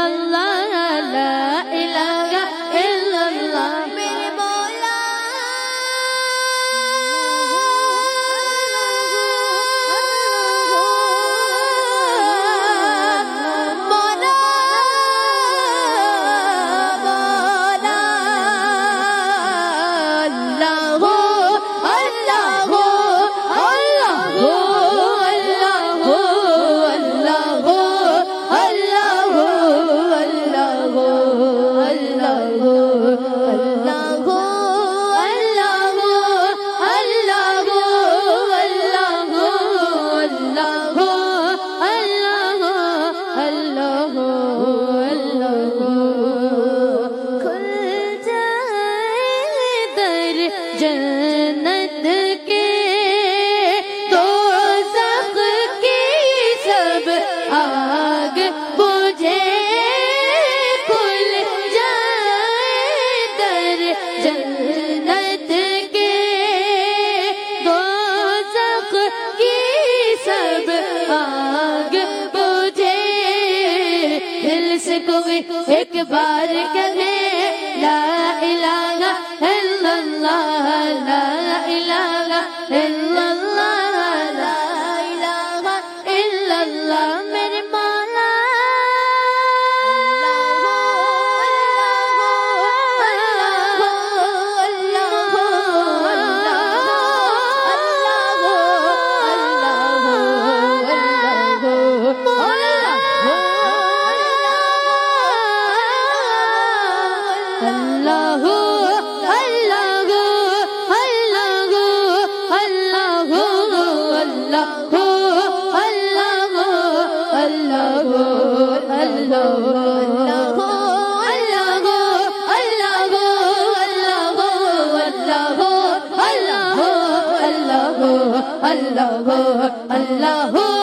اللہ لا الہ الا اللہ میرے مولا مولا مولا اللہ اللہ جنت کے دوزخ کی سب آگ بجھے کھل جائے در جنت کے دوزخ کی سب آگ بجھے دل سے کوئی ایک بار کہے لا الہ الا اللہ لا الہ الا اللہ لا الہ الا اللہ میرے مولا اللہ